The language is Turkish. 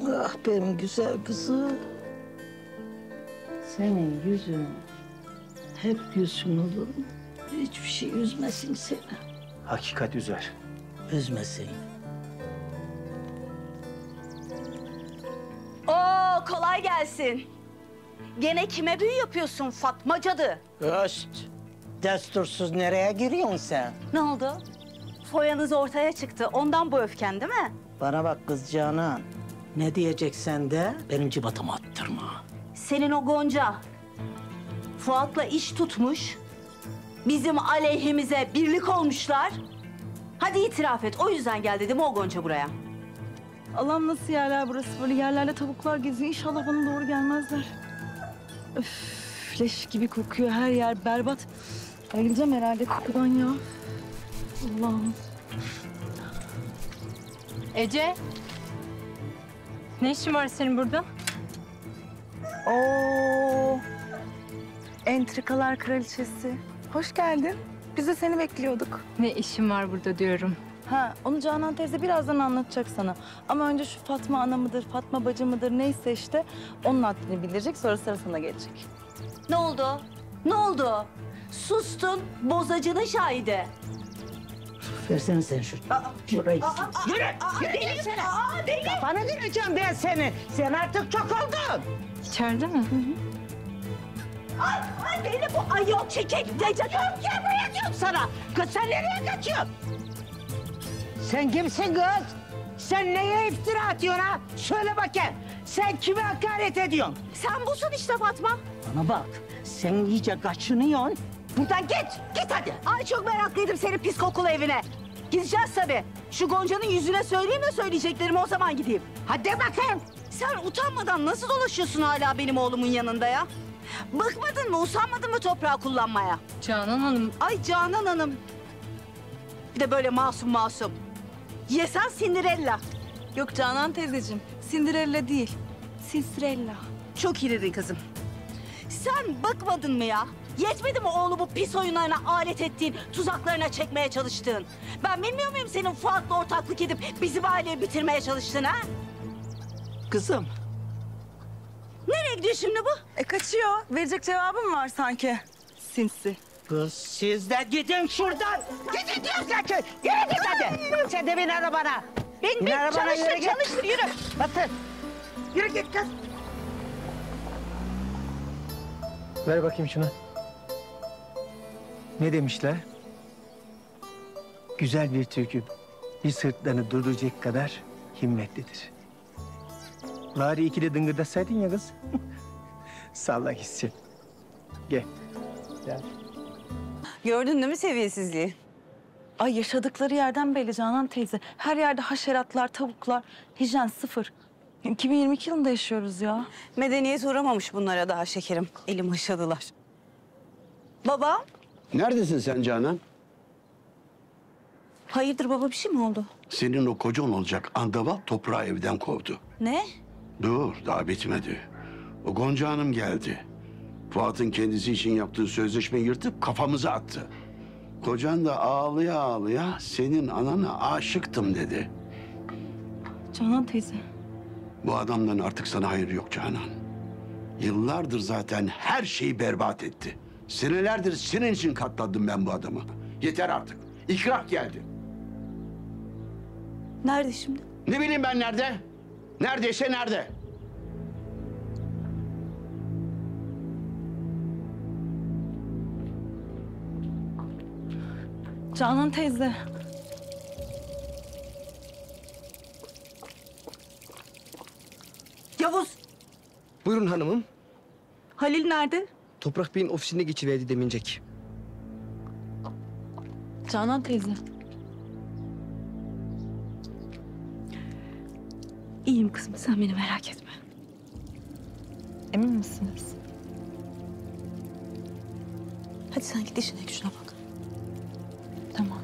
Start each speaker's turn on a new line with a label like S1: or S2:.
S1: Ah benim güzel kızım. Senin yüzün hep gülsün olur mu? Hiçbir şey üzmesin seni.
S2: Hakikat üzer.
S1: Üzmesin.
S3: Oo, kolay gelsin. Gene kime büyü yapıyorsun Fatma cadı?
S1: Öst. Destursuz nereye giriyorsun sen?
S3: Ne oldu? Foyanız ortaya çıktı. Ondan bu öfken değil mi?
S1: Bana bak kız Canan. Ne diyeceksen de benim civatıma attırma.
S3: Senin o Gonca Fuat'la iş tutmuş. Bizim aleyhimize birlik olmuşlar. Hadi itiraf et. O yüzden gel dedim o Gonca buraya.
S4: Allah'ım nasıl yerler burası? Böyle yerlerde tavuklar geziyor. İnşallah bana doğru gelmezler. Öf, leş gibi kokuyor. Her yer berbat. Bayılacağım herhalde kokudan ya. Allah'ım.
S5: Ece. Ne işin var senin burada?
S4: Oo. Entrikalar kraliçesi. Hoş geldin. Biz de seni bekliyorduk.
S5: Ne işin var burada diyorum.
S4: Ha, onu Canan teyze birazdan anlatacak sana. Ama önce şu Fatma ana mıdır, Fatma bacı mıdır neyse işte onun adını bildirecek. Sonra sıra sana gelecek.
S3: Ne oldu? Ne oldu? Sustun, bozacının şahidi.
S1: Versene sen şu. Şurayı. Yürü! Kafanı kıracağım ben seni. Sen artık çok oldun.
S5: İçeride mi?
S3: Ay beni bu ayol çekek diyecek. Gel buraya diyorum sana.
S1: Kız sen nereye kaçıyorsun? Sen kimsin kız? Sen neye iftira atıyorsun ha? Söyle bakayım. Sen kime hakaret ediyorsun?
S3: Sen busun işte Fatma.
S1: Bana bak. Sen iyice kaçınıyorsun.
S3: Buradan git, git hadi. Ay çok meraklıydım senin pis kokulu evine. Gideceğiz tabii. Şu Gonca'nın yüzüne söyleyeyim de söyleyeceklerimi o zaman gideyim.
S1: Hadi bakayım.
S3: Sen utanmadan nasıl dolaşıyorsun hala benim oğlumun yanında ya? Bıkmadın mı, usanmadın mı toprağı kullanmaya?
S5: Canan Hanım.
S3: Ay Canan Hanım. Bir de böyle masum masum. Yesen Cinderella.
S4: Yok Canan teyzeciğim, Cinderella değil, Cincirella.
S3: Çok iyi dedin kızım. Sen bıkmadın mı ya? Yetmedi mi oğlu bu pis oyunlarına alet ettiğin, tuzaklarına çekmeye çalıştığın? Ben bilmiyor muyum senin Fuat'la ortaklık edip bizim aileyi bitirmeye çalıştığını ha?
S1: Kızım.
S3: Nereye gidiyor şimdi bu?
S4: Kaçıyor. Verecek cevabım var sanki. Sinsi.
S1: Kız siz de gidin şuradan. Gidin diyorsan ki. Yürü git hadi. Sen de bin arabana.
S3: Bin çalıştır çalıştır yürü.
S1: Batır. Yürü git kız.
S2: Ver bakayım şunu. Ne demişler? Güzel bir türkü bir sırtlarını durduracak kadar himmetlidir. Bari ikili dıngırdasaydın ya kız. Salla gitsin. Gel. Gel.
S3: Gördün değil mi seviyesizliği?
S4: Ay yaşadıkları yerden belli Canan teyze. Her yerde haşeratlar, tavuklar, hijyen sıfır. 2022 yılında yaşıyoruz ya.
S3: Medeniyet uğramamış bunlara daha şekerim. Elim haşadılar. Baba,
S6: Neredesin sen Canan?
S3: hayırdır baba bir şey mi oldu?
S6: Senin o kocan olacak Andaval toprağı evden kovdu.
S3: Ne?
S6: Dur, daha bitmedi. O Gonca Hanım geldi. Fuat'ın kendisi için yaptığı sözleşmeyi yırtıp kafamıza attı. Kocan da ağlıya ağlıya senin anana aşıktım dedi.
S4: Canan teyze.
S6: Bu adamdan artık sana hayır yok Canan. Yıllardır zaten her şeyi berbat etti. Senelerdir senin için katladım ben bu adamı. Yeter artık. İkrah geldi.
S3: Nerede şimdi?
S6: Ne bileyim ben nerede? Neredeyse nerede?
S4: Canan teyze.
S3: Yavuz,
S7: Buyurun hanımım.
S3: Halil nerede?
S7: Toprak Bey'in ofisine geçiverdi demincek.
S4: Canan teyze.
S3: İyiyim kızım, sen beni merak etme.
S4: Emin misiniz?
S3: Hadi sen git işine gücüne bak.
S4: Tamam.